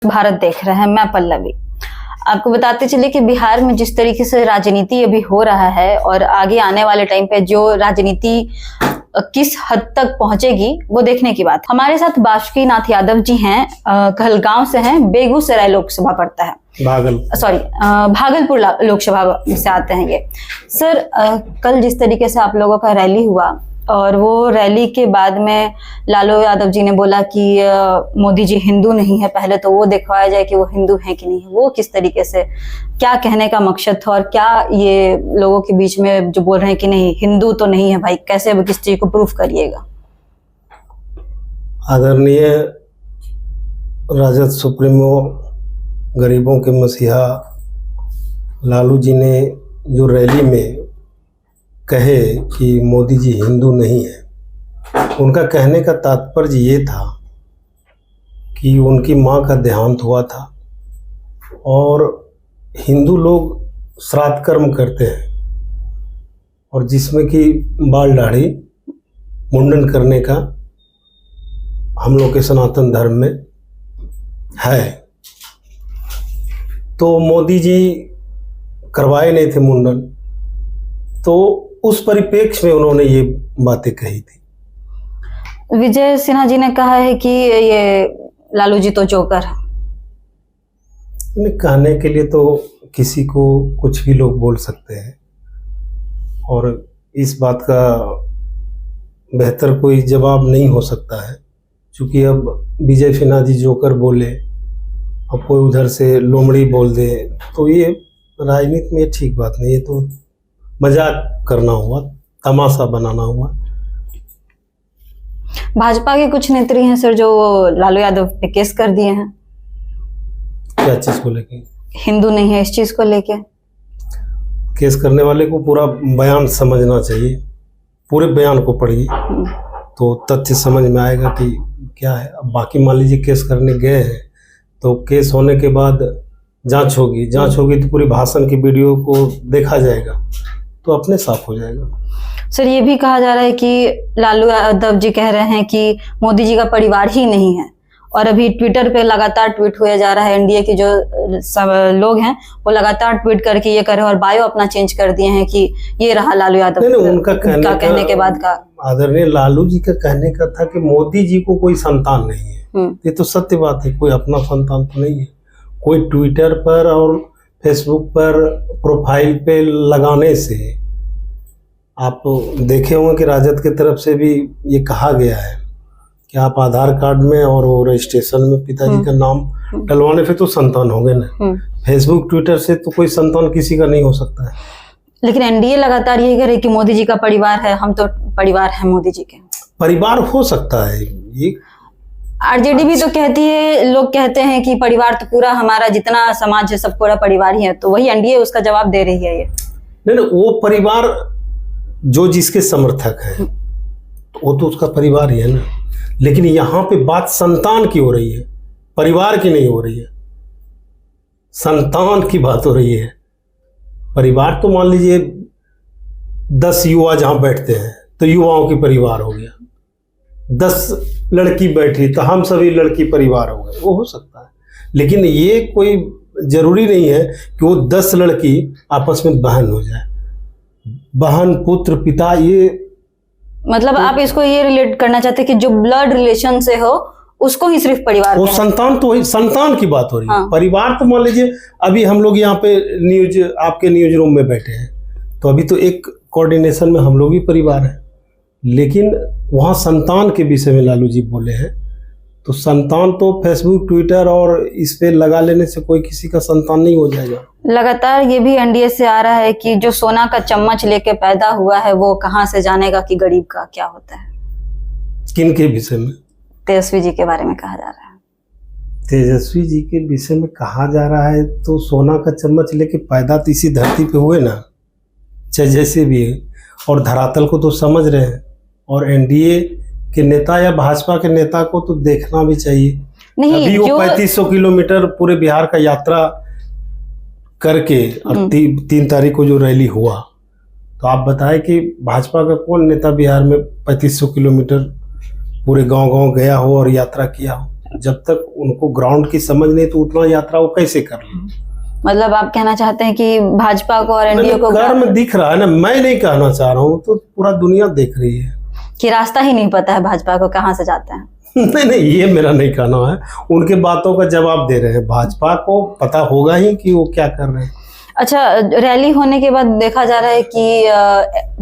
भारत देख रहे हैं, मैं पल्लवी। आपको बताते चले कि बिहार में जिस तरीके से राजनीति अभी हो रहा है और आगे आने वाले टाइम पे जो राजनीति किस हद तक पहुंचेगी वो देखने की बात। हमारे साथ बासुकीनाथ यादव जी हैं, कहलगांव से हैं, बेगूसराय लोकसभा पड़ता है, भागलपुर लोकसभा से आते हैं ये। सर, कल जिस तरीके से आप लोगों का रैली हुआ और वो रैली के बाद में लालू यादव जी ने बोला कि मोदी जी हिंदू नहीं है, पहले तो वो दिखवाया जाए कि वो हिंदू है कि नहीं, वो किस तरीके से, क्या कहने का मकसद था और क्या ये लोगों के बीच में जो बोल रहे हैं कि नहीं हिंदू तो नहीं है भाई, कैसे वो किस चीज को प्रूफ करिएगा? आदरणीय राजद सुप्रीमो गरीबों के मसीहा लालू जी ने जो रैली में कहे कि मोदी जी हिंदू नहीं है, उनका कहने का तात्पर्य ये था कि उनकी माँ का देहांत हुआ था और हिंदू लोग श्राद्ध कर्म करते हैं और जिसमें कि बाल दाढ़ी मुंडन करने का हम लोग के सनातन धर्म में है। तो मोदी जी करवाए नहीं थे मुंडन, तो उस परिप्रेक्ष्य में उन्होंने ये बातें कही थी। विजय सिन्हा जी ने कहा है कि ये लालू जी तो जोकर है। कहने के लिए तो किसी को कुछ भी लोग बोल सकते हैं और इस बात का बेहतर कोई जवाब नहीं हो सकता है, क्योंकि अब विजय सिन्हा जी जोकर बोले और कोई उधर से लोमड़ी बोल दे तो ये राजनीति में ठीक बात नहीं है, तो मजाक करना हुआ, तमाशा बनाना हुआ। भाजपा के कुछ नेत्री हैं सर जो लालू यादव पे केस कर दिए हैं। क्या चीज को लेके? हिंदू नहीं है, इस चीज को लेके केस करने वाले को पूरा बयान समझना चाहिए, पूरे बयान को पढ़िए तो तथ्य समझ में आएगा कि क्या है। अब बाकी मान लीजिए केस करने गए हैं तो केस होने के बाद जांच होगी तो पूरी भाषण की वीडियो को देखा जाएगा तो अपने साफ हो जाएगा। सर, ये भी कहा जा रहा है कि लालू यादव जी कह रहे हैं कि मोदी जी का परिवार ही नहीं है और अभी ट्विटर पे लगातार ट्वीट हुआ जा रहा है, एनडीए के जो सब लोग हैं वो लगातार ट्वीट करके ये कर रहे हैं और बायो अपना चेंज कर दिए हैं कि ये रहा लालू यादव। उनका कहने के बाद का आदरणीय लालू जी का कहने का था कि मोदी जी को कोई संतान नहीं है। ये तो सत्य बात है, कोई अपना संतान तो नहीं है। कोई ट्विटर पर और फेसबुक पर प्रोफाइल पे लगाने से आप देखे होंगे कि राजद की तरफ से भी ये कहा गया है कि आप आधार कार्ड में और वो रजिस्ट्रेशन में पिताजी का नाम डलवाने से तो संतान होंगे ना। फेसबुक ट्विटर से तो कोई संतान किसी का नहीं हो सकता है। लेकिन एनडीए लगातार यही करे कि मोदी जी का परिवार है, हम तो परिवार है मोदी जी के। परिवार हो सकता है, ये आरजेडी भी तो कहती है, लोग कहते हैं कि परिवार तो पूरा हमारा जितना समाज है सब पूरा परिवार ही है, तो वही एनडीए उसका जवाब दे रही है। ये नहीं, वो परिवार जो जिसके समर्थक है वो तो उसका परिवार ही है ना। लेकिन यहाँ पे बात संतान की हो रही है, परिवार की नहीं हो रही है, संतान की बात हो रही है। परिवार तो मान लीजिए 10 युवा जहाँ बैठते हैं तो युवाओं की परिवार हो गया, 10 लड़की बैठी तो हम सभी लड़की परिवार हो गए, वो हो सकता है। लेकिन ये कोई जरूरी नहीं है कि वो 10 लड़की आपस में बहन हो जाए, बहन पुत्र पिता। ये मतलब आप इसको ये रिलेट करना चाहते हैं कि जो ब्लड रिलेशन से हो उसको ही सिर्फ परिवार, वो संतान तो संतान की बात हो रही है। हाँ। परिवार तो मान लीजिए अभी हम लोग यहाँ पे आपके न्यूज रूम में बैठे हैं तो अभी तो एक कोऑर्डिनेशन में हम लोग भी परिवार हैं, लेकिन वहाँ संतान के विषय में लालू जी बोले हैं तो संतान तो फेसबुक ट्विटर और इस पे लगा लेने से कोई किसी का संतान नहीं हो जाएगा। लगातार ये भी एनडीए से आ रहा है कि जो सोना का चम्मच लेके पैदा हुआ है वो कहाँ से जानेगा कि गरीब का क्या होता है। किन के विषय में? तेजस्वी जी के बारे में कहा जा रहा है। तेजस्वी जी के विषय में कहा जा रहा है तो सोना का चम्मच लेके पैदा तो इसी धरती पे हुए ना, चाहे जैसे भी है, और धरातल को तो समझ रहे हैं। और एनडीए के नेता या भाजपा के नेता को तो देखना भी चाहिए। नहीं, अभी वो 3500 किलोमीटर पूरे बिहार का यात्रा करके अब 3 तारीख को जो रैली हुआ, तो आप बताएं कि भाजपा का कौन नेता बिहार में 3500 किलोमीटर पूरे गांव-गांव गया हो और यात्रा किया हो? जब तक उनको ग्राउंड की समझ नहीं तो उतना यात्रा वो कैसे कर लें। मतलब आप कहना चाहते हैं कि भाजपा को और एनडीए को कर्म दिख रहा है ना, मैं नहीं कहना चाह रहा हूँ, तो पूरा दुनिया देख रही है कि रास्ता ही नहीं पता है भाजपा को कहाँ से जाते हैं। नहीं, ये मेरा नहीं कहना है, उनके बातों का जवाब दे रहे हैं। भाजपा को पता होगा ही कि वो क्या कर रहे हैं। अच्छा, रैली होने के बाद देखा जा रहा है कि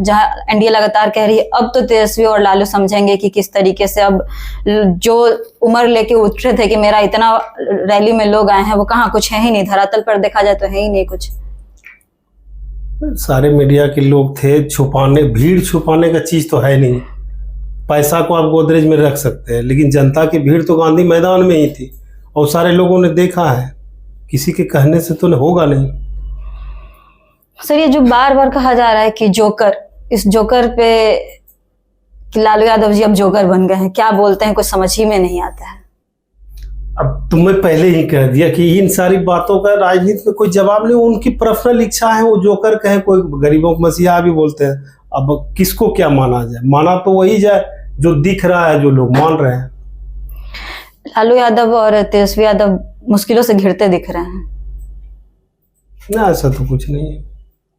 जहां एनडीए लगातार कह रही है अब तो तेजस्वी और लालू समझेंगे कि किस तरीके से अब जो उम्र लेके उठ रहे थे कि मेरा इतना रैली में लोग आए हैं, वो कहाँ कुछ है ही नहीं, धरातल पर देखा जाए तो है ही नहीं कुछ। सारे मीडिया के लोग थे, छुपाने, भीड़ छुपाने का चीज तो है नहीं। पैसा को आप गोदरेज में रख सकते हैं, लेकिन जनता की भीड़ तो गांधी मैदान में ही थी और सारे लोगों ने देखा है, किसी के कहने से तो होगा नहीं। सर, ये जो बार बार कहा जा रहा है कि जोकर, इस जोकर पे कि लालू यादव जी अब जोकर बन गए हैं, क्या बोलते हैं, कुछ समझ ही में नहीं आता है। अब तुम्हें पहले ही कह दिया कि इन सारी बातों का राजनीति में कोई जवाब नहीं, उनकी पर्सनल इच्छा है, वो जोकर कहे, कोई गरीबों को मसीहा भी बोलते हैं। अब किसको क्या माना जाए, माना तो वही जाए जो दिख रहा है, जो लोग मान रहे हैं। लालू यादव और तेजस्वी यादव मुश्किलों से घिरते दिख रहे हैं ना, ऐसा तो कुछ नहीं है।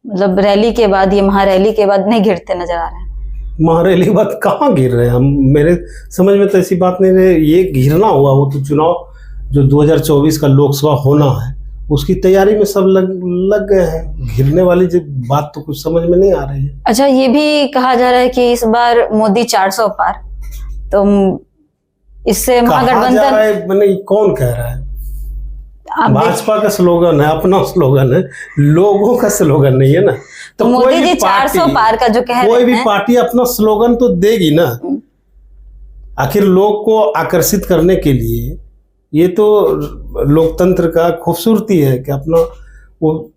मतलब रैली के बाद, ये महारैली के बाद नहीं घिरते नजर आ रहे हैं। महारैली के बाद कहाँ गिर रहे हैं हम, मेरे समझ में तो ऐसी बात नहीं है। ये घिरना हुआ, वो तो चुनाव जो 2024 का लोकसभा होना है उसकी तैयारी में सब लग गए हैं। घिरने वाली जो बात तो कुछ समझ में नहीं आ रही है। अच्छा, ये भी कहा जा रहा है कि इस बार मोदी 400 पार, तो इससे महागठबंधन, मैंने कौन कह रहा है? भाजपा का स्लोगन है, अपना स्लोगन है, लोगों का स्लोगन नहीं है ना। तो मोदी जी 400 पार का जो कह रहे हैं, कोई भी पार्टी अपना स्लोगन तो देगी ना। आखिर लोग को आकर्षित करने के लिए, ये तो लोकतंत्र का खूबसूरती है कि अपना वो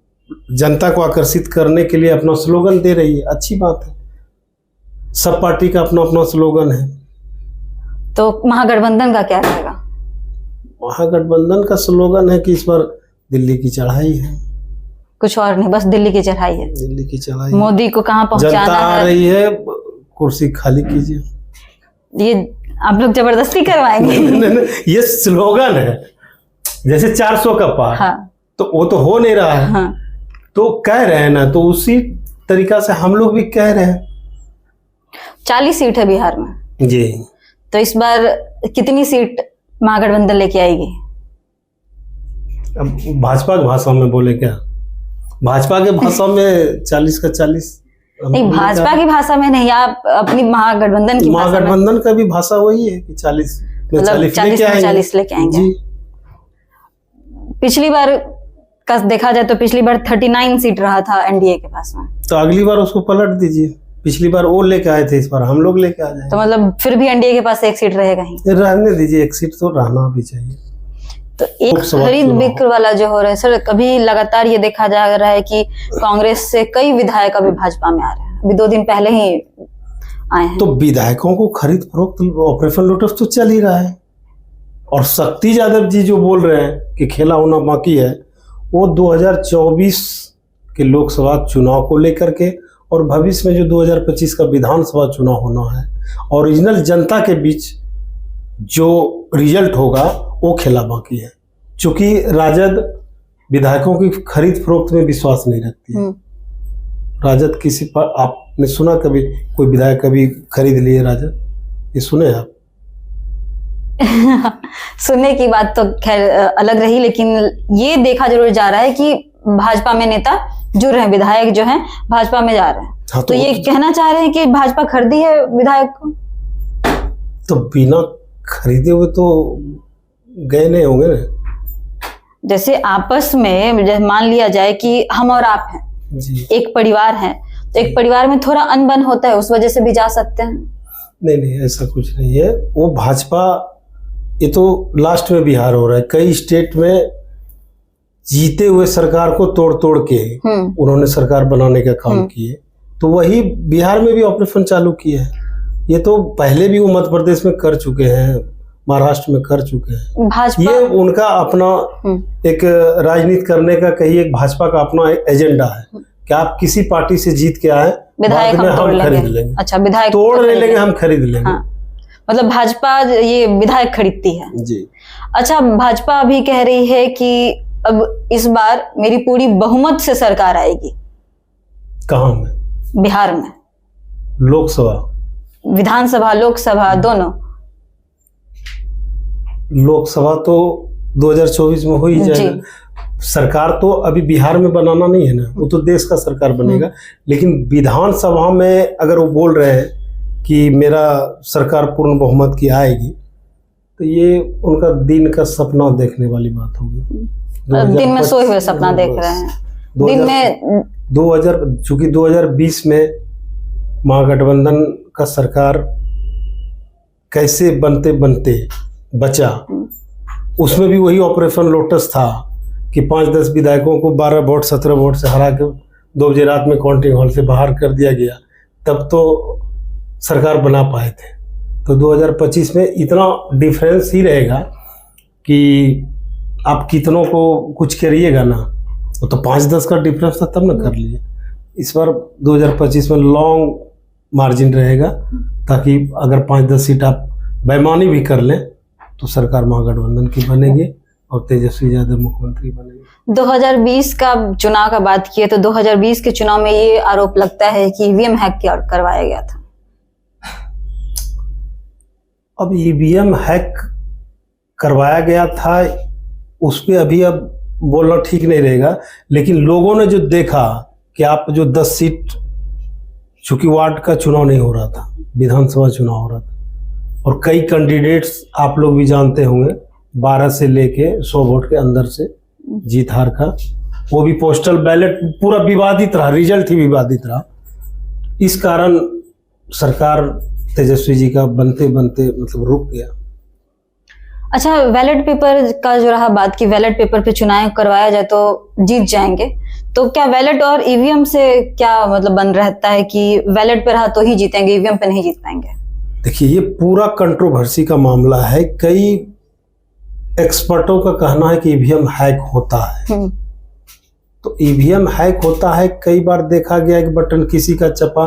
जनता को आकर्षित करने के लिए अपना स्लोगन दे रही है, अच्छी बात है। सब पार्टी का अपना अपना स्लोगन है। तो महागठबंधन का क्या रहेगा? महागठबंधन का स्लोगन है कि इस बार दिल्ली की चढ़ाई है, कुछ और नहीं, बस दिल्ली की चढ़ाई है। दिल्ली की चढ़ाई, मोदी को कहाँ पहुंचाना है, जनता आ रही है, कुर्सी खाली कीजिए। ये आप लोग जबरदस्ती करवाएंगे? नहीं, ये स्लोगन है। जैसे 400 का पार, हाँ, तो वो तो हो नहीं रहा है। हाँ, तो कह रहे हैं ना, तो उसी तरीका से हम लोग भी कह रहे हैं। 40 सीट है बिहार में जी। तो इस बार कितनी सीट महागठबंधन लेके आएगी? अब भाजपा की भाषा में बोले क्या? भाजपा के भाषा में 40 का 40। नहीं, भाजपा की भाषा में नहीं, आप अपनी महागठबंधन की भाषा में। महागठबंधन का भी भाषा वही है कि 40 में 40 लेके आएंगे। पिछली बार का देखा जाए तो पिछली बार 39 सीट रहा था एनडीए के पास में, तो अगली बार उसको पलट दीजिए। पिछली बार वो लेके आए थे, इस बार हम लोग लेके आ जाएंगे। तो मतलब फिर भी एनडीए के पास 1 सीट रहेगा ही। रहने दीजिए, 1 सीट तो रहना भी चाहिए। तो एक खरीद बिक्र वाला जो हो रहा है सर, कभी लगातार ये देखा जा रहा है कि कांग्रेस से कई विधायक अभी भाजपा में आ रहे हैं, अभी 2 दिन पहले ही आए हैं। तो विधायकों को खरीद फरोख्त, ऑपरेशन लोटस तो चल ही रहा है। और शक्ति यादव जी जो बोल रहे हैं कि खेला होना बाकी है, वो 2024 के लोकसभा चुनाव को लेकर के और भविष्य में जो 2025 का विधानसभा चुनाव होना है, ओरिजिनल जनता के बीच जो रिजल्ट होगा वो खेला बाकी है। क्योंकि राजद विधायकों की खरीद फरोख्त में विश्वास नहीं रखती है। राजद किसी पर, आपने सुना कभी कोई विधायक कभी खरीद लिए राजद? ये सुने आप? सुनने की बात तो खैर अलग रही, लेकिन ये देखा जरूर जा रहा है कि भाजपा में नेता जुड़ रहे हैं, विधायक जो हैं भाजपा में जा रहे हैं। हाँ, तो ये कहना चाह रहे हैं कि भाजपा खरीदी है विधायक को? तो बिना खरीदे हुए तो गए नहीं होंगे ना। जैसे आपस में मान लिया जाए कि हम और आप हैं जी, एक परिवार है, तो एक परिवार में थोड़ा अनबन होता है, उस वजह से भी जा सकते हैं। नहीं, ऐसा कुछ नहीं है। वो भाजपा, ये तो लास्ट में बिहार हो रहा है, कई स्टेट में जीते हुए सरकार को तोड़ तोड़ के उन्होंने सरकार बनाने का काम किए, तो वही बिहार में भी ऑपरेशन चालू किए हैं। ये तो पहले भी वो मध्य प्रदेश में कर चुके हैं, महाराष्ट्र में कर चुके हैं। भाजपा, ये उनका अपना एक राजनीति करने का, कहिए भाजपा का अपना एजेंडा है कि आप किसी पार्टी से जीत के आए, विधायक बाद में हम खरीद लेंगे। अच्छा, विधायक तोड़ नहीं लेंगे, हम खरीद लेंगे। हाँ। मतलब भाजपा ये विधायक खरीदती है। जी। अच्छा, भाजपा अभी कह रही है कि अब इस बार मेरी पूरी बहुमत से सरकार आएगी। कहाँ में? बिहार में। लोकसभा, विधानसभा, लोकसभा दोनों। लोकसभा तो 2024 में हो ही जाएगा। सरकार तो अभी बिहार में बनाना नहीं है ना, वो तो देश का सरकार बनेगा। लेकिन विधानसभा में अगर वो बोल रहे हैं कि मेरा सरकार पूर्ण बहुमत की आएगी, तो ये उनका दिन का सपना देखने वाली बात होगी। दिन में सोए हुए सपना देख रहे हैं। दिन में 2020 में महागठबंधन का सरकार कैसे बनते बनते बचा, उसमें भी वही ऑपरेशन लोटस था कि 5-10 विधायकों को 12 वोट 17 वोट से हरा के 2 बजे रात में काउंटिंग हॉल से बाहर कर दिया गया। तब तो सरकार बना पाए थे। तो 2025 में इतना डिफरेंस ही रहेगा कि आप कितनों को कुछ करिएगा ना, तो 5-10 का डिफरेंस था तब ना कर लिए। इस बार 2025 में लॉन्ग मार्जिन रहेगा, ताकि अगर 5-10 सीट आप बेईमानी भी कर लें तो सरकार महागठबंधन की बनेगी और तेजस्वी यादव मुख्यमंत्री बनेंगे। 2020 का चुनाव का बात किए तो 2020 के चुनाव में ये आरोप लगता है कि ईवीएम हैक करवाया गया था। अब ईवीएम हैक करवाया गया था, उस पर अभी अब बोलना ठीक नहीं रहेगा। लेकिन लोगों ने जो देखा कि आप जो 10 सीट, चूंकि वार्ड का चुनाव नहीं हो रहा था, विधानसभा चुनाव हो रहा था, और कई कैंडिडेट्स आप लोग भी जानते होंगे 12 से लेके 100 वोट के अंदर से जीत हार का, वो भी पोस्टल बैलेट पूरा विवादित रहा, रिजल्ट ही विवादित रहा। इस कारण सरकार तेजस्वी जी का बनते बनते मतलब रुक गया। अच्छा, बैलेट पेपर का जो रहा बात की, बैलेट पेपर पे चुनाव करवाया जाए तो जीत जाएंगे, तो क्या बैलेट और ईवीएम से क्या मतलब बन रहता है कि बैलेट पे रहा तो ही जीतेंगे, ईवीएम पे नहीं जीत पाएंगे? देखिए, ये पूरा कंट्रोवर्सी का मामला है। कई एक्सपर्टों का कहना है कि ईवीएम हैक होता है। तो ईवीएम हैक होता है, कई बार देखा गया कि बटन किसी का चपा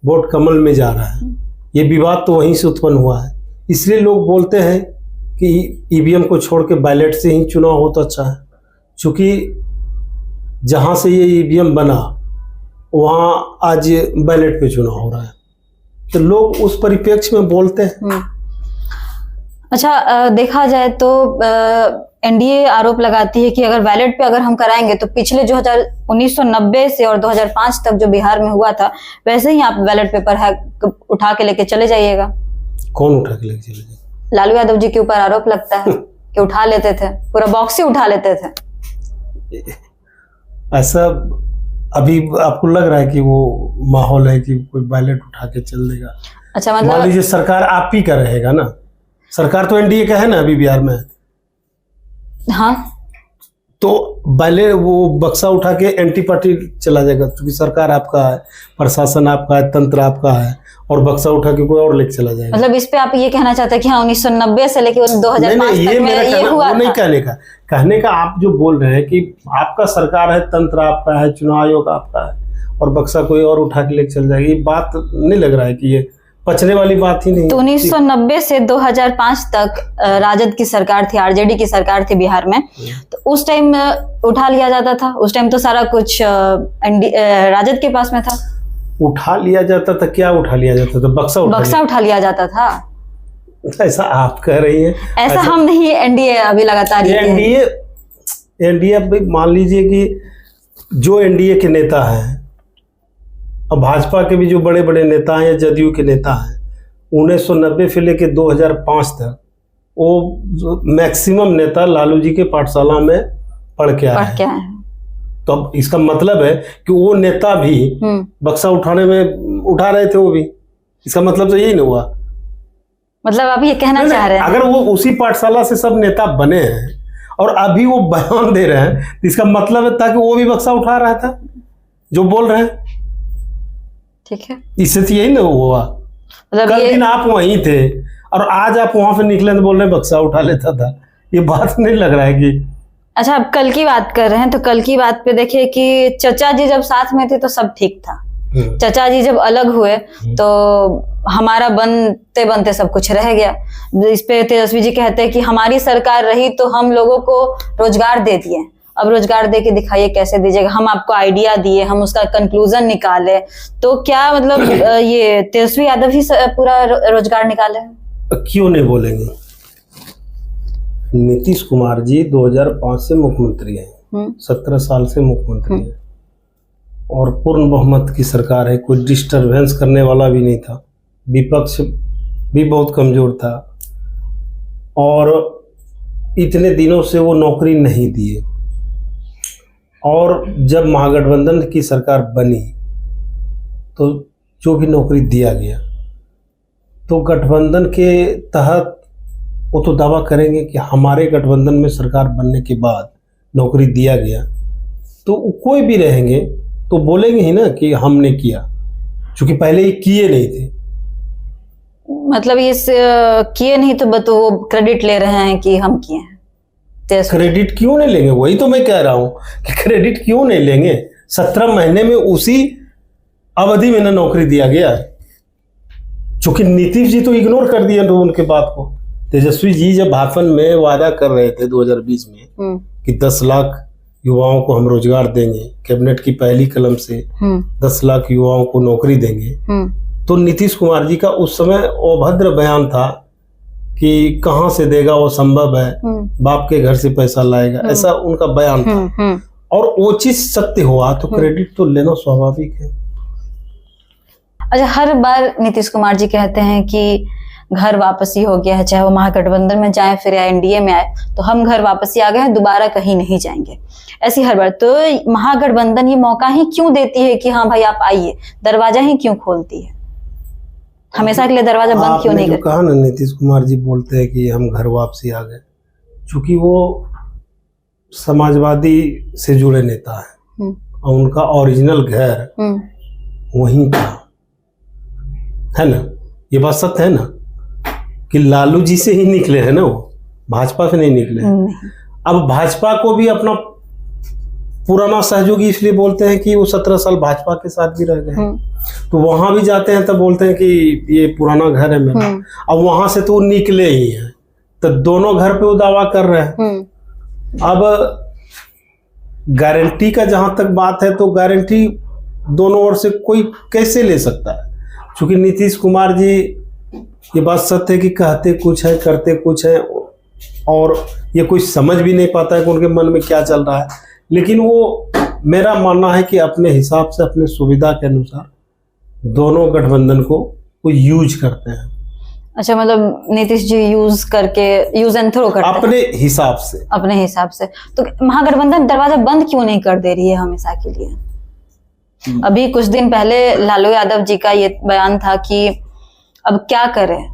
वोट कमल में जा रहा है। ये विवाद तो वहीं से उत्पन्न हुआ है। इसलिए लोग बोलते हैं कि ईवीएम को छोड़ के बैलेट से ही चुनाव हो तो अच्छा है, क्योंकि जहां से ये ईवीएम बना वहां आज बैलेट पे चुनाव हो रहा है, तो लोग उस परिप्रेक्ष्य में बोलते हैं। अच्छा, देखा जाए तो एनडीए आरोप लगाती है कि अगर बैलेट पे अगर हम कराएंगे तो पिछले जो 1990 से और 2005 तक जो बिहार में हुआ था, वैसे ही आप बैलेट पेपर हैक उठा के लेके चले जाइएगा। कौन उठा के लेके चले जाएगा? लालू यादव जी के ऊपर आरोप लगता है कि उठा लेते थे, पूरा बॉक्स ही उठा लेते थे। ऐसा अभी आपको लग रहा है कि वो माहौल है कि कोई बैलेट उठा के चल देगा? अच्छा, मतलब मान लीजिए सरकार आप ही का रहेगा ना, सरकार तो एनडीए का है ना अभी बिहार में। हाँ, तो पहले वो बक्सा उठा के एंटी पार्टी चला जाएगा, क्योंकि सरकार आपका है, प्रशासन आपका है, तंत्र आपका है, और बक्सा उठा के कोई और लेके चला जाएगा। मतलब इस पे आप ये कहना चाहते हैं कि हाँ 1990 से लेके 2005 तक में ये हुआ? वो नहीं कहने का आप जो बोल रहे हैं कि आपका सरकार है, तंत्र आपका है, चुनाव आयोग आपका है, और बक्सा कोई और उठा के लेके चल जाएगी, ये बात नहीं लग रहा है कि ये पचने वाली बात ही नहीं। तो 1990 से 2005 तक राजद की सरकार थी, आरजेडी की सरकार थी बिहार में, तो उस टाइम उठा लिया जाता था। उस टाइम तो सारा कुछ राजद के पास में था। उठा लिया जाता था? क्या उठा लिया जाता था? बक्सा उठा लिया जाता था। ऐसा आप कह रही हैं? ऐसा हम नहीं, एनडीए अभी लगातार एनडीए मान लीजिए कि जो एनडीए के नेता हैं, अब भाजपा के भी जो बड़े बड़े नेता हैं या जदयू के नेता हैं, 1990 से लेके 2005 तक वो मैक्सिमम नेता लालू जी के पाठशाला में पढ़ के आए हैं। तो अब इसका मतलब है कि वो नेता भी बक्सा उठाने में उठा रहे थे, वो भी। इसका मतलब तो यही नहीं हुआ। मतलब आप ये कहना चाह रहे हैं अगर वो उसी पाठशाला से सब नेता बने हैं और अभी वो बयान दे रहे हैं, तो इसका मतलब है ताकि वो भी बक्सा उठा रहा था जो बोल रहे हैं। ठीक है, इससे तो यही ना हुआ। मतलब कल दिन आप वहीं थे और आज आप वहां से निकले तो बोल रहे बक्सा उठा लेता था, ये बात नहीं लग रहा है कि। अच्छा, आप कल की बात कर रहे हैं, तो कल की बात पे देखिए कि चचा जी जब साथ में थे तो सब ठीक था, चचा जी जब अलग हुए तो हमारा बनते बनते सब कुछ रह गया। इस पे तेजस्वी जी कहते हैं कि हमारी सरकार रही तो हम लोगों को रोजगार दे दिए, अब रोजगार दे के दिखाइए कैसे दीजिएगा। हम आपको आइडिया दिए, हम उसका कंक्लूजन निकाले, तो क्या मतलब ये तेजस्वी यादव ही पूरा रोजगार निकाले? क्यों नहीं बोलेंगे? नीतीश कुमार जी 2005 से मुख्यमंत्री हैं, 17 साल से मुख्यमंत्री हैं और पूर्ण बहुमत की सरकार है। कोई डिस्टरबेंस करने वाला भी नहीं था, विपक्ष भी बहुत कमजोर था और इतने दिनों से वो नौकरी नहीं दिए। और जब महागठबंधन की सरकार बनी तो जो भी नौकरी दिया गया तो गठबंधन के तहत वो तो दावा करेंगे कि हमारे गठबंधन में सरकार बनने के बाद नौकरी दिया गया, तो कोई भी रहेंगे तो बोलेंगे ही ना कि हमने किया, क्योंकि पहले ये किए नहीं थे। मतलब ये किए नहीं तो वो क्रेडिट ले रहे हैं कि हम किए हैं। क्रेडिट क्यों नहीं लेंगे? वही तो मैं कह रहा हूं कि क्रेडिट क्यों नहीं लेंगे? 17 महीने में उसी अवधि में ना नौकरी दिया गया है, क्योंकि नीतीश जी तो इग्नोर कर दिए उनके बात को। तेजस्वी जी जब भाषण में वादा कर रहे थे 2020 में कि 10 लाख युवाओं को हम रोजगार देंगे, कैबिनेट की पहली कलम से 10 लाख युवाओं को नौकरी देंगे, तो नीतीश कुमार जी का उस समय अभद्र बयान था कि कहां से देगा, वो संभव है, बाप के घर से पैसा लाएगा, ऐसा उनका बयान था। और वो चीज सत्य हुआ तो क्रेडिट तो लेना स्वाभाविक है। अच्छा, हर बार नीतीश कुमार जी कहते हैं कि घर वापसी हो गया है, चाहे वो महागठबंधन में जाए फिर एनडीए में आए, तो हम घर वापसी आ गए हैं, दोबारा कहीं नहीं जाएंगे, ऐसी हर बार। तो महागठबंधन ये मौका ही क्यों देती है कि हाँ भाई आप आइए, दरवाजा ही क्यों खोलती है? हमेशा के लिए दरवाजा बंद क्यों नहीं करती? कहा ना, नीतीश कुमार जी बोलते हैं कि हम घर वापसी आ गए, क्योंकि वो समाजवादी से जुड़े नेता है और उनका ओरिजिनल घर वहीं था, है ना? ये बात सत्य है ना कि लालू जी से ही निकले हैं ना, वो भाजपा से नहीं निकले। अब भाजपा को भी अपना पुराना सहयोगी इसलिए बोलते हैं कि वो 17 साल भाजपा के साथ भी रह गए, तो वहां भी जाते हैं तब बोलते हैं कि ये पुराना घर है मेरा। अब वहां से तो वो निकले ही हैं, तो दोनों घर पे वो दावा कर रहे हैं। अब गारंटी का जहां तक बात है तो गारंटी दोनों ओर से कोई कैसे ले सकता है? क्योंकि नीतीश कुमार जी, ये बात सत्य है कि कहते कुछ है करते कुछ है और ये कोई समझ भी नहीं पाता है कि उनके मन में क्या चल रहा है। लेकिन वो, मेरा मानना है कि अपने हिसाब से अपने सुविधा के अनुसार दोनों गठबंधन को वो यूज करते हैं। अच्छा, मतलब Nitish ji use and throw करते हैं अपने हिसाब से। अपने हिसाब से। तो महागठबंधन दरवाजा बंद क्यों नहीं कर दे रही है हमेशा के लिए? अभी कुछ दिन पहले लालू यादव जी का ये बयान था कि अब क्या करें,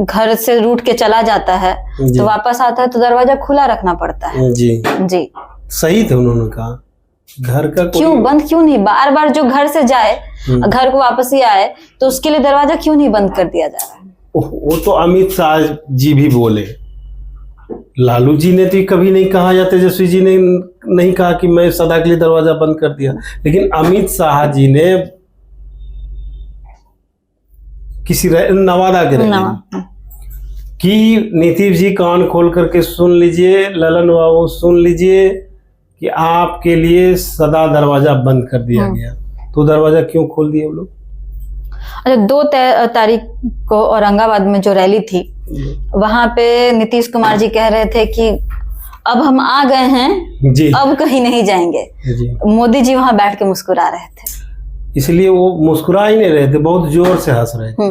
घर से रूठ के चला जाता है तो वापस आता है तो दरवाजा खुला रखना पड़ता है। जी सही थे, उन्होंने कहा घर का क्यों बंद क्यों नहीं, बार बार जो घर से जाए घर को वापस ही आए, तो उसके लिए दरवाजा क्यों नहीं बंद कर दिया जा रहा है? वो तो अमित शाह जी भी बोले, लालू जी ने तो कभी नहीं कहा या तेजस्वी जी ने नहीं कहा कि मैं सदा के लिए दरवाजा बंद कर दिया, लेकिन अमित शाह जी ने किसी नवादा के कि नीतीश जी कान खोल करके सुन लीजिए, ललन बाबू सुन लीजिए कि आपके लिए सदा दरवाजा बंद कर दिया गया, तो दरवाजा क्यों खोल दिए वो लोग? अच्छा, 2 तारीख को औरंगाबाद में जो रैली थी वहां पे नीतीश कुमार जी कह रहे थे कि अब हम आ गए हैं जी, अब कहीं नहीं जाएंगे जी। मोदी जी वहां बैठ के मुस्कुरा रहे थे, इसलिए वो मुस्कुरा ही नहीं रहे थे, बहुत जोर से हंस रहे थे।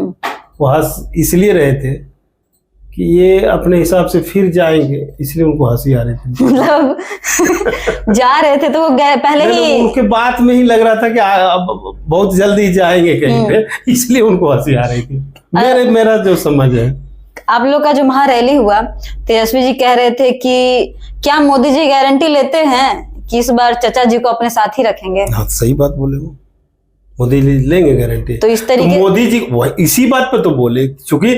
वो हंस इसलिए रहे थे कि ये अपने हिसाब से फिर जाएंगे, इसलिए उनको हंसी आ रही थी। मतलब जा रहे थे तो वो पहले ही उनके बात में ही लग रहा था कि अब बहुत जल्दी जाएंगे कहीं पे, इसलिए उनको हंसी आ रही थी। मेरा जो समझ है। आप लोग का जो वहां रैली हुआ, तेजस्वी जी कह रहे थे कि क्या मोदी जी गारंटी लेते हैं कि इस बार चचा जी को अपने साथ ही रखेंगे? हाँ, सही बात बोले, वो मोदी जी लेंगे गारंटी। तो इस तरीके तो मोदी जी इसी बात पर तो बोले, क्योंकि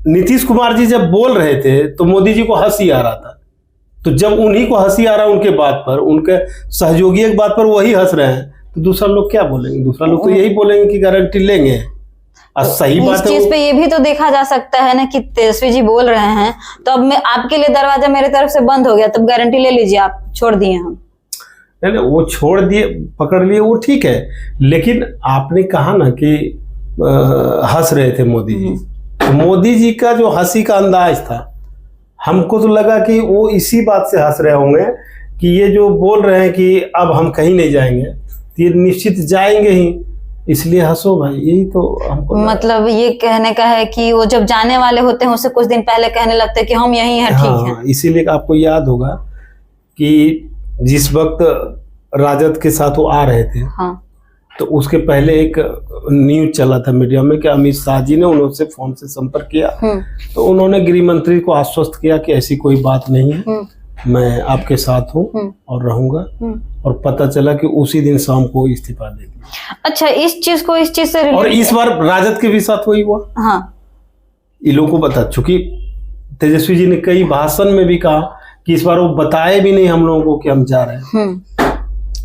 नीतीश कुमार जी जब बोल रहे थे तो मोदी जी को हंसी आ रहा था, तो जब उन्हीं को हंसी आ रहा है उनके बात पर, उनके सहयोगी की बात पर वही हंस रहे हैं, तो दूसरा लोग क्या बोलेंगे? दूसरा लोग तो यही बोलेंगे कि गारंटी लेंगे। और सही इस बात है चीज पे ये भी तो देखा जा सकता है ना कि तेजस्वी जी बोल रहे हैं तो अब मैं आपके लिए दरवाजा मेरे तरफ से बंद हो गया, तब गारंटी ले लीजिए, आप छोड़ दिए हम। नहीं, वो छोड़ दिए, पकड़ लिए, वो ठीक है, लेकिन आपने कहा ना कि हंस रहे थे मोदी जी, तो मोदी जी का जो हंसी का अंदाज था, हमको तो लगा कि वो इसी बात से हंस रहे होंगे कि ये जो बोल रहे हैं कि अब हम कहीं नहीं जाएंगे, तो ये निश्चित जाएंगे ही, इसलिए हंसो भाई, यही तो हमको मतलब ये कहने का है कि वो जब जाने वाले होते हैं उससे कुछ दिन पहले कहने लगते हैं कि हम यहीं हैं, ठीक है। इसीलिए आपको याद होगा कि जिस वक्त राजद के साथ वो आ रहे थे, हाँ, तो उसके पहले एक न्यूज चला था मीडिया में कि अमित शाह जी ने उनसे फोन से संपर्क किया, तो उन्होंने गृह मंत्री को आश्वस्त किया कि ऐसी कोई बात नहीं है, मैं आपके साथ हूँ और रहूंगा, और पता चला कि उसी दिन शाम को इस्तीफा दे दिया। अच्छा, इस चीज से और इस बार राजद के भी साथ वही हुआ। हाँ, ये लोगों को बता, चूंकि तेजस्वी जी ने कई भाषण में भी कहा कि इस बार वो बताए भी नहीं हम लोगों को कि हम जा रहे हैं।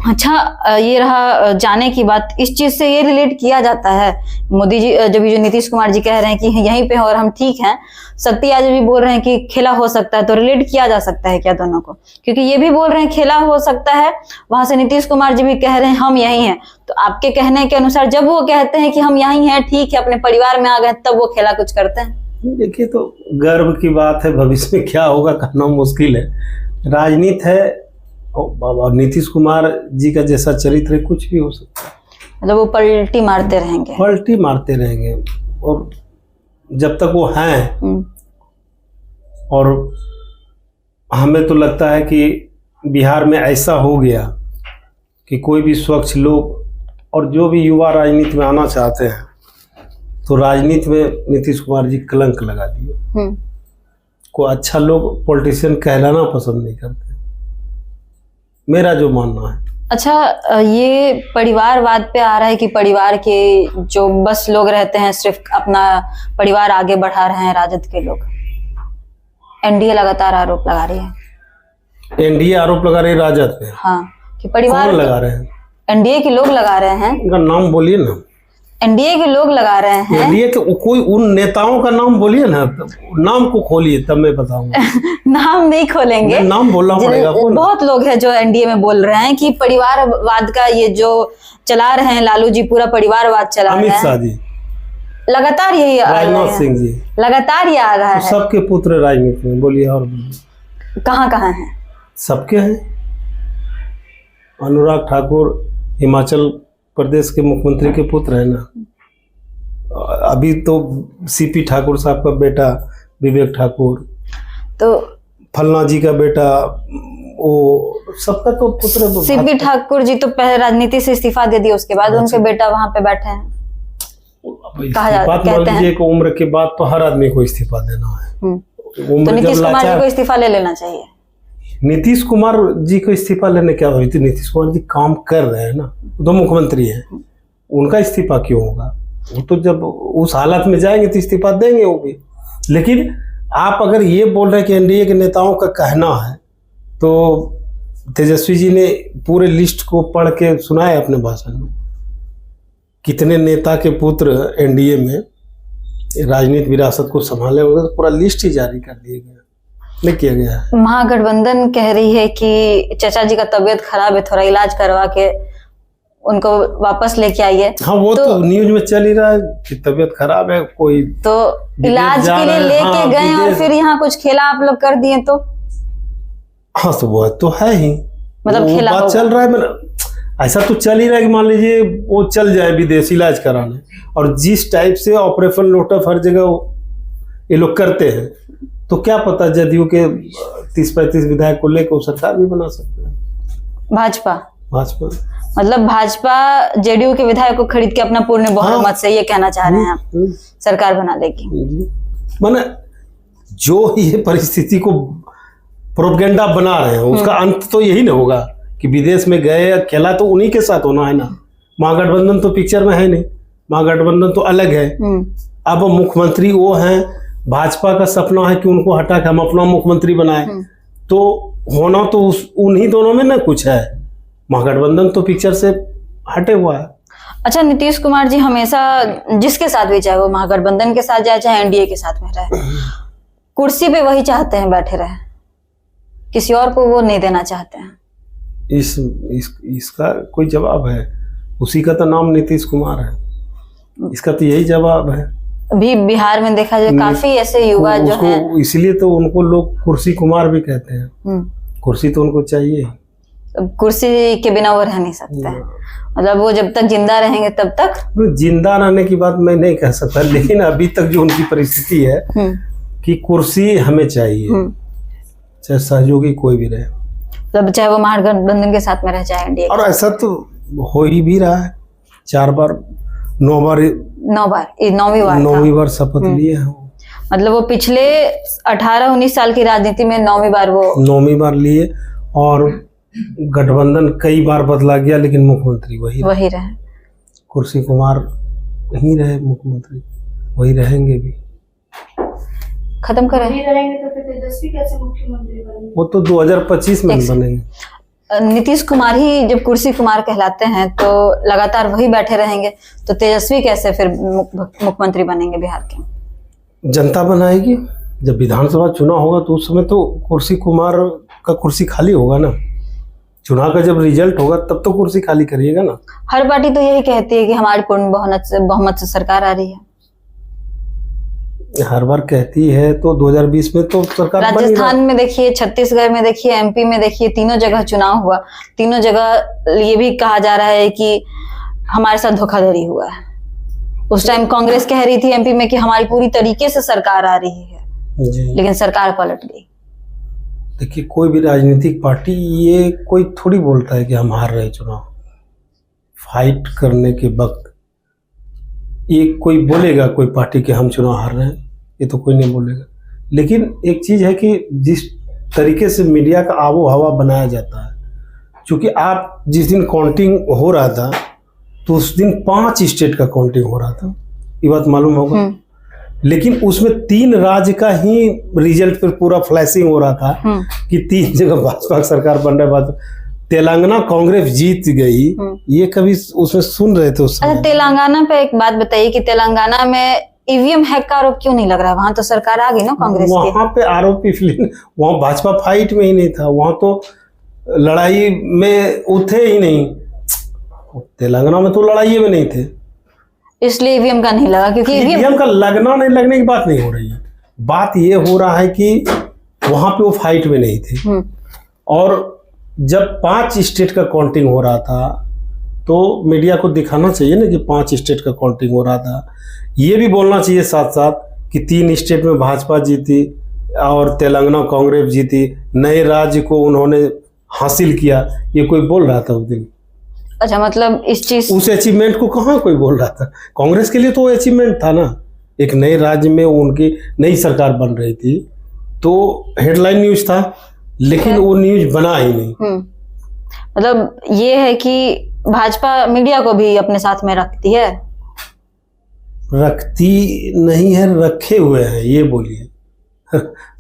अच्छा, ये रहा जाने की बात, इस चीज से ये रिलेट किया जाता है, मोदी जी जब जो नीतीश कुमार जी कह रहे हैं कि यहीं पे हैं और हम ठीक हैं, शक्ति आज भी बोल रहे हैं कि खेला हो सकता है, तो रिलेट किया जा सकता है क्या दोनों को? क्योंकि ये भी बोल रहे हैं खेला हो सकता है, वहां से नीतीश कुमार जी भी कह रहे हैं हम यहीं हैं, तो आपके कहने के अनुसार जब वो कहते हैं कि हम यहीं हैं, ठीक है, अपने परिवार में आ गए, तब वो खेला कुछ करते हैं? देखिए, तो गर्व की बात है, भविष्य में क्या होगा कहना मुश्किल है, राजनीति है, और नीतीश कुमार जी का जैसा चरित्र है, कुछ भी हो सकता है। मतलब वो पलटी मारते रहेंगे, पलटी मारते रहेंगे, और जब तक वो हैं, और हमें तो लगता है कि बिहार में ऐसा हो गया कि कोई भी स्वच्छ लोग और जो भी युवा राजनीति में आना चाहते हैं, तो राजनीति में नीतीश कुमार जी कलंक लगा दिए। कोई अच्छा लोग पॉलिटिशियन कहलाना पसंद नहीं करते, मेरा जो मानना है। अच्छा, ये परिवारवाद पे आ रहा है कि परिवार के जो बस लोग रहते हैं सिर्फ अपना परिवार आगे बढ़ा रहे हैं, राजद के लोग। एनडीए लगातार आरोप लगा रही है। एनडीए आरोप लगा रही है राजद पे? हाँ, कि परिवार कौन लगा रहे हैं? एनडीए के लोग लगा रहे हैं। उनका नाम बोलिए ना। एनडीए के लोग लगा रहे हैं। एनडीए के कोई उन नेताओं का नाम बोलिए ना, नाम को खोलिए तब मैं बताऊंगा। नाम नहीं खोलेंगे, नाम बोलना पड़ेगा। बहुत लोग हैं जो एनडीए में बोल रहे हैं कि परिवारवाद का ये जो चला रहे हैं लालू जी, पूरा परिवारवाद चला रहे हैं। अमित शाह जी लगातार यही, राजनाथ सिंह जी लगातार ये आ रहा है। सबके पुत्र राजनीति में, बोलिए और कहाँ कहाँ हैं? सबके हैं। अनुराग ठाकुर हिमाचल प्रदेश के मुख्यमंत्री के पुत्र है ना। अभी तो सीपी ठाकुर साहब का बेटा विवेक ठाकुर, तो फलना जी का बेटा, वो सबका तो पुत्र। सीपी ठाकुर जी तो पहले राजनीति से इस्तीफा दे दिया, उसके बाद उनके बेटा वहां पे बैठे हैं। कहते हैं कि उम्र के बाद तो हर आदमी को इस्तीफा देना है। तो नीतीश कुमार जी को इस्तीफा ले लेना चाहिए। नीतीश कुमार जी को इस्तीफा लेने क्या हुई थी? नीतीश कुमार जी काम कर रहे हैं ना, तो मुख्यमंत्री हैं, उनका इस्तीफा क्यों होगा? वो तो जब उस हालत में जाएंगे तो इस्तीफा देंगे वो भी। लेकिन आप अगर ये बोल रहे हैं कि एनडीए के नेताओं का कहना है, तो तेजस्वी जी ने पूरे लिस्ट को पढ़ के सुनाए अपने भाषण में, कितने नेता के पुत्र एनडीए में राजनीतिक विरासत को संभाले होंगे, तो पूरा लिस्ट ही जारी कर दिया गया, नहीं किया गया है। महागठबंधन कह रही है कि चाचा जी का तबीयत खराब है, थोड़ा इलाज करवा के उनको वापस लेके आइए। हाँ, वो तो न्यूज में चल ही रहा है कि तबीयत खराब है, कोई तो इलाज के लिए लेके गए और फिर यहाँ कुछ खेला आप लोग कर दिए तो? हाँ, तो वो तो है ही, मतलब खेला बात चल रहा है। ऐसा तो चल ही रहा है कि मान लीजिए वो चल जाए विदेश इलाज कराने, और जिस टाइप से ऑपरेशन लोटफ हर जगह ये लोग करते हैं, तो क्या पता जदयू के 30-35 विधायक को लेकर वो सरकार भी बना सकते हैं। भाजपा मतलब भाजपा जेडीयू के विधायक को खरीद के अपना पूर्ण बहुमत से ये कहना चाह रहे हैं आप सरकार बना लेगी। माने जो ये परिस्थिति को प्रोपेगेंडा बना रहे हैं, उसका अंत तो यही ना होगा कि विदेश में गए, खेला तो उन्हीं के साथ होना है ना। महागठबंधन तो पिक्चर में है नहीं, महागठबंधन तो अलग है। अब मुख्यमंत्री वो हैं, भाजपा का सपना है कि उनको हटा के हम अपना मुख्यमंत्री बनाए, तो होना तो उन्हीं दोनों में ना कुछ है। महागठबंधन तो पिक्चर से हटे हुआ है। अच्छा, नीतीश कुमार जी हमेशा जिसके साथ भी, चाहे वो महागठबंधन के साथ जाए चाहे एनडीए के साथ में रहे, कुर्सी पे वही चाहते हैं बैठे रहे, किसी और को वो नहीं देना चाहते हैं। इसका कोई जवाब है? उसी का तो नाम नीतीश कुमार है, इसका तो यही जवाब है। अभी बिहार में देखा जाए काफी ऐसे युवा जो हैं, इसलिए तो उनको लोग कुर्सी कुमार भी कहते हैं। कुर्सी तो उनको चाहिए, कुर्सी के बिना वो रह नहीं सकते हैं। मतलब वो जब तक जिंदा रहेंगे तब तक। जिंदा रहने की बात मैं नहीं कह सकता, लेकिन अभी तक जो उनकी परिस्थिति है कि कुर्सी हमें चाहिए, चाहे सहयोगी कोई भी रहे, मतलब चाहे वो महागठबंधन के साथ में रहे चाहे एनडीए। और ऐसा तो हो ही भी रहा है, 4 बार 9 बार 9वीं बार शपथ लिए हैं। मतलब वो पिछले 18-19 साल की राजनीति में 9वीं बार लिए, और गठबंधन कई बार बदला गया लेकिन मुख्यमंत्री वही रहे। कुर्सी कुमार ही रहे मुख्यमंत्री, वही रहेंगे भी। खत्म करें, रहेंगे तो फिर तेजस्वी कैसे मुख्यमंत्री बनेंगे? वो तो 2025 में बनेंगे। नीतीश कुमार ही जब कुर्सी कुमार कहलाते हैं तो लगातार वही बैठे रहेंगे, तो तेजस्वी कैसे फिर मुख्यमंत्री बनेंगे बिहार के? जनता बनाएगी। जब विधानसभा चुनाव होगा तो उस समय तो कुर्सी कुमार का कुर्सी खाली होगा ना। चुनाव का जब रिजल्ट होगा तब तो कुर्सी खाली करिएगा ना। हर पार्टी तो यही कहती है कि हमारी पूर्ण बहुमत से सरकार आ रही है। हर बार कहती है, तो 2020 में तो सरकार राजस्थान में देखिए, छत्तीसगढ़ में देखिए, एमपी में देखिए, तीनों जगह चुनाव हुआ, तीनों जगह ये भी कहा जा रहा है कि हमारे साथ धोखाधड़ी हुआ है। उस टाइम कांग्रेस कह रही थी एमपी में कि हमारी पूरी तरीके से सरकार आ रही है, लेकिन सरकार पलट गई। देखिए, कोई भी राजनीतिक पार्टी ये कोई थोड़ी बोलता है कि हम हार रहे चुनाव। फाइट करने के वक्त ये कोई बोलेगा, कोई पार्टी के हम चुनाव हार रहे हैं, ये तो कोई नहीं बोलेगा। लेकिन एक चीज़ है कि जिस तरीके से मीडिया का आबो हवा बनाया जाता है, क्योंकि आप जिस दिन काउंटिंग हो रहा था तो उस दिन 5 स्टेट का काउंटिंग हो रहा था, ये बात मालूम होगा। लेकिन उसमें 3 राज्य का ही रिजल्ट पर पूरा फ्लैशिंग हो रहा था कि 3 जगह भाजपा की सरकार बन रहा है। तेलंगाना कांग्रेस जीत गई, ये कभी उसमें सुन रहे थे उस समय? अच्छा, तेलंगाना पे एक बात बताइए कि तेलंगाना में ईवीएम हैक का आरोप क्यों नहीं लग रहा है? वहां तो सरकार आ गई ना कांग्रेस की। वहां पे आरोप इसलिए, वहां भाजपा फाइट में ही नहीं था, वहां तो लड़ाई में उठे ही नहीं। तेलंगाना में तो लड़ाई में नहीं थे, इसलिए ईवीएम का नहीं लगा। क्योंकि ईवीएम का लगना नहीं लगने की बात नहीं हो रही है, बात ये हो रहा है कि वहां पे वो फाइट में नहीं थे। और जब 5 स्टेट का काउंटिंग हो रहा था तो मीडिया को दिखाना चाहिए ना कि 5 स्टेट का काउंटिंग हो रहा था। ये भी बोलना चाहिए साथ साथ कि 3 स्टेट में भाजपा जीती और तेलंगाना कांग्रेस जीती, नए राज्य को उन्होंने हासिल किया, ये कोई बोल रहा था उस दिन? अच्छा, मतलब इस चीज, उस अचीवमेंट को कहाँ कोई बोल रहा था? कांग्रेस के लिए तो वो अचीवमेंट था ना, एक नए राज्य में उनकी नई सरकार बन रही थी, तो हेडलाइन न्यूज था, लेकिन वो न्यूज बना ही नहीं। मतलब ये है कि भाजपा मीडिया को भी अपने साथ में रखती है? रखती नहीं है, रखे हुए हैं, ये बोलिए।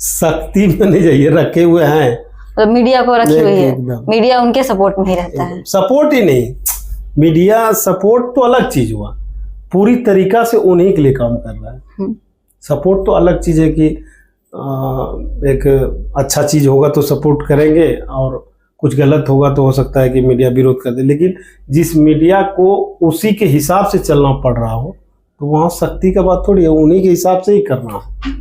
शक्ति में नहीं जाइए, रखे हुए हैं। मतलब मीडिया को रखी हुई है, मीडिया उनके सपोर्ट में ही रहता है। सपोर्ट ही नहीं, मीडिया सपोर्ट तो अलग चीज हुआ, पूरी तरीका से उन्हीं के लिए काम कर रहा है। सपोर्ट तो अलग चीज है कि एक अच्छा चीज होगा तो सपोर्ट करेंगे, और कुछ गलत होगा तो हो सकता है कि मीडिया विरोध कर दे। लेकिन जिस मीडिया को उसी के हिसाब से चलना पड़ रहा हो तो वहाँ शक्ति का बात थोड़ी है, उन्हीं के हिसाब से ही करना है।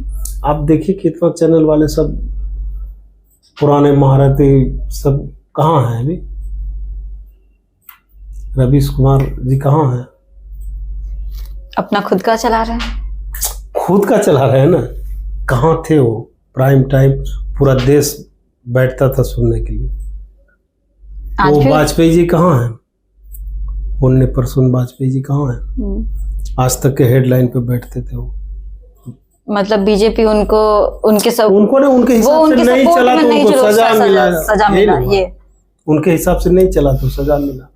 आप देखिए कितना चैनल वाले सब पुराने महारथी सब कहाँ हैं अभी? रवीश कुमार जी कहाँ हैं? अपना खुद का चला रहे हैं, खुद का चला रहे हैं ना। कहाँ थे वो? प्राइम टाइम पूरा देश बैठता था सुनने के लिए। वो वाजपेयी जी कहाँ हैं? पुण्य प्रसून वाजपेयी जी कहाँ हैं? आज तक के हेडलाइन पे बैठते थे वो। मतलब बीजेपी उनको उनके हिसाब से नहीं चला तो उनको सजा मिला ये उनके हिसाब से नहीं चला तो सजा मिला।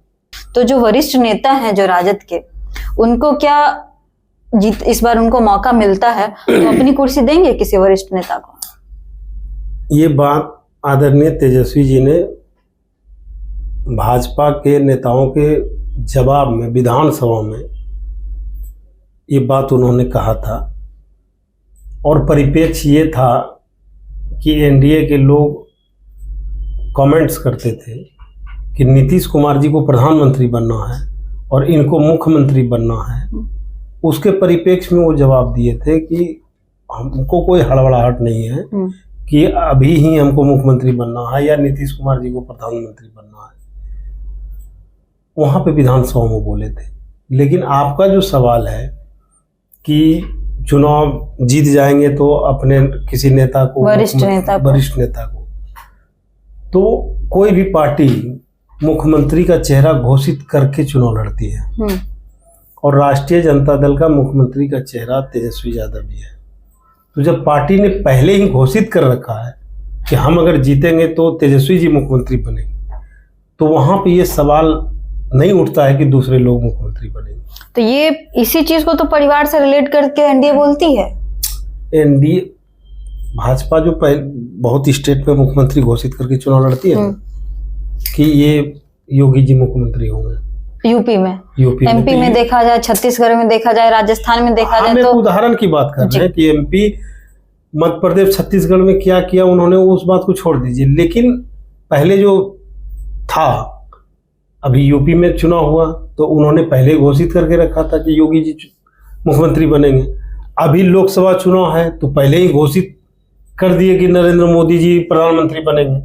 तो जो वरिष्ठ नेता हैं जो राजद के, उनको क्या इस बार उनको मौका मिलता है तो अपनी कुर्सी देंगे किसी वरिष्ठ नेता को? ये बात आदरणीय तेजस्वी जी ने भाजपा के नेताओं के जवाब में विधानसभा में ये बात उन्होंने कहा था, और परिप्रेक्ष्य ये था कि एनडीए के लोग कमेंट्स करते थे कि नीतीश कुमार जी को प्रधानमंत्री बनना है और इनको मुख्यमंत्री बनना है। उसके परिप्रेक्ष्य में वो जवाब दिए थे कि हमको कोई हड़बड़ाहट नहीं है कि अभी ही हमको मुख्यमंत्री बनना है या नीतीश कुमार जी को प्रधानमंत्री बनना है। वहाँ पे विधानसभा में बोले थे। लेकिन आपका जो सवाल है कि चुनाव जीत जाएंगे तो अपने किसी नेता को, वरिष्ठ नेता को, तो कोई भी पार्टी मुख्यमंत्री का चेहरा घोषित करके चुनाव लड़ती है, और राष्ट्रीय जनता दल का मुख्यमंत्री का चेहरा तेजस्वी यादव जी है। तो जब पार्टी ने पहले ही घोषित कर रखा है कि हम अगर जीतेंगे तो तेजस्वी जी मुख्यमंत्री बनेंगे, तो वहां पे ये सवाल नहीं उठता है कि दूसरे लोग मुख्यमंत्री बनेंगे। तो ये इसी चीज को तो परिवार से रिलेट करके एनडीए बोलती है। एनडीए भाजपा जो बहुत स्टेट में मुख्यमंत्री घोषित करके चुनाव लड़ती है कि ये योगी जी मुख्यमंत्री होंगे। यूपी में एमपी में देखा जाए, छत्तीसगढ़ में देखा जाए, राजस्थान में देखा जाए, तो उदाहरण की बात कर रहे हैं कि एमपी, मध्य प्रदेश, छत्तीसगढ़ में क्या किया उन्होंने, उस बात को छोड़ दीजिए। लेकिन पहले जो था, अभी यूपी में चुनाव हुआ तो उन्होंने पहले घोषित करके रखा था कि योगी जी मुख्यमंत्री बनेंगे। अभी लोकसभा चुनाव है तो पहले ही घोषित कर दिए कि नरेंद्र मोदी जी प्रधानमंत्री बनेंगे।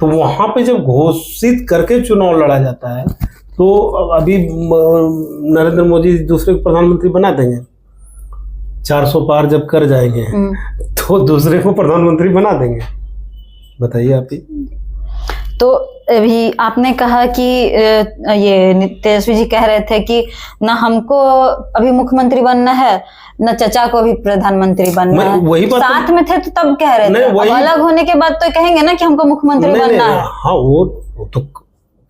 तो वहां पे जब घोषित करके चुनाव लड़ा जाता है तो अभी नरेंद्र मोदी दूसरे को प्रधानमंत्री बना देंगे। 400 पार जब कर जाएंगे तो दूसरे को प्रधानमंत्री बना देंगे। बताइए आप ही। तो अभी आपने कहा कि ये तेजस्वी जी कह रहे थे कि ना हमको अभी मुख्यमंत्री बनना है, न चचा को भी प्रधानमंत्री बनना है। वही बात साथ में थे तो तब कह रहे थे, अब अलग होने के बाद तो कहेंगे ना कि हमको मुख्यमंत्री बनना है। हाँ, वो तो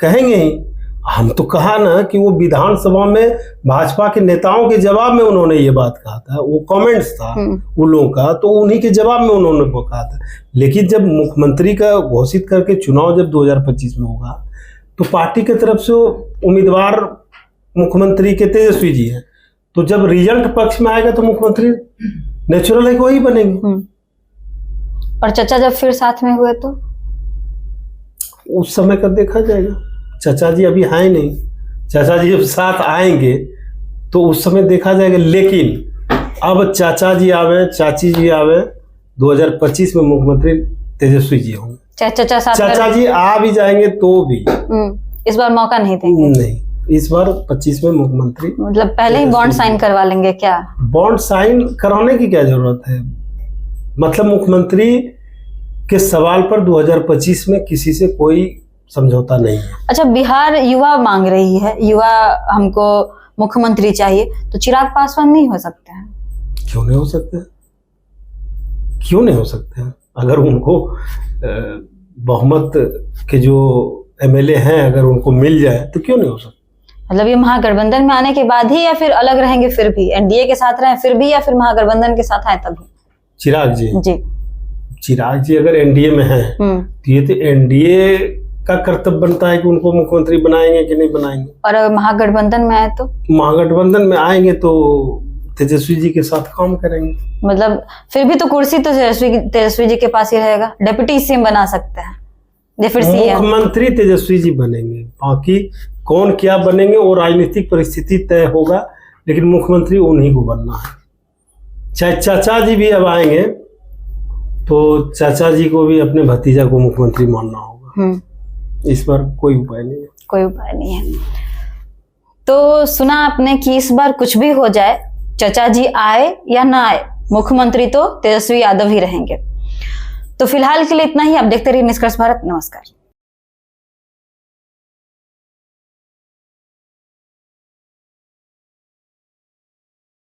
कहेंगे ही। हम तो कहा ना कि वो विधानसभा में भाजपा के नेताओं के जवाब में उन्होंने ये बात कहा था, वो कमेंट्स था उन लोगों का, तो उन्हीं के जवाब में उन्होंने वो कहा था। लेकिन जब मुख्यमंत्री का घोषित करके चुनाव जब 2025 में होगा तो पार्टी की तरफ से उम्मीदवार मुख्यमंत्री के तेजस्वी जी हैं, तो जब रिजल्ट पक्ष में आएगा तो मुख्यमंत्री नेचुरल है कि वही बनेंगे। और चचा जब फिर साथ में हुए तो उस समय का देखा जाएगा। चाचा जी अभी हैं नहीं, चाचा जी जब साथ आएंगे तो उस समय देखा जाएगा। लेकिन अब चाचा जी आवे, चाची जी आवे, 2025 में मुख्यमंत्री तेजस्वी जी होंगे। चाचा जी आ भी जाएंगे तो भी इस बार मौका नहीं देंगे। नहीं, इस बार 25 में मुख्यमंत्री, मतलब पहले ही बॉन्ड साइन करवा लेंगे क्या? बॉन्ड साइन कराने की क्या जरूरत है? मतलब मुख्यमंत्री के सवाल पर 2025 में किसी से कोई समझौता नहीं है। अच्छा, बिहार युवा मांग रही है, युवा हमको मुख्यमंत्री चाहिए, तो चिराग पासवान नहीं हो सकते हैं? क्यों नहीं हो सकते? क्यों नहीं हो सकते हैं? अगर उनको बहुमत के जो एमएलए हैं अगर उनको मिल जाए तो क्यों नहीं हो सकता? मतलब ये महागठबंधन में आने के बाद ही, या फिर अलग रहेंगे फिर भी, एनडीए के साथ रहे फिर भी, या फिर महागठबंधन के साथ आए तभी? चिराग जी जी, चिराग जी अगर एनडीए में हैं तो ये तो एनडीए का कर्तव्य बनता है कि उनको मुख्यमंत्री बनाएंगे कि नहीं बनाएंगे। और अगर महागठबंधन में आए तो? महागठबंधन में आएंगे तो तेजस्वी जी के साथ काम करेंगे। मतलब फिर भी तो कुर्सी तो तेजस्वी जी के पास ही रहेगा, डिप्टी सीएम बना सकते हैं या फिर सीएम? मुख्यमंत्री तेजस्वी जी बनेंगे, बाकी कौन क्या बनेंगे वो राजनीतिक परिस्थिति तय होगा, लेकिन मुख्यमंत्री उन्हीं को बनना है। चाहे चाचा जी भी अब आएंगे तो चाचा जी को भी अपने भतीजा को मुख्यमंत्री मानना होगा। इस पर कोई उपाय नहीं है। कोई उपाय नहीं है। तो सुना आपने कि इस बार कुछ भी हो जाए, चचा जी आए या ना आए, मुख्यमंत्री तो तेजस्वी यादव ही रहेंगे। तो फिलहाल के लिए इतना ही। आप देखते रहिए निष्कर्ष भारत। नमस्कार।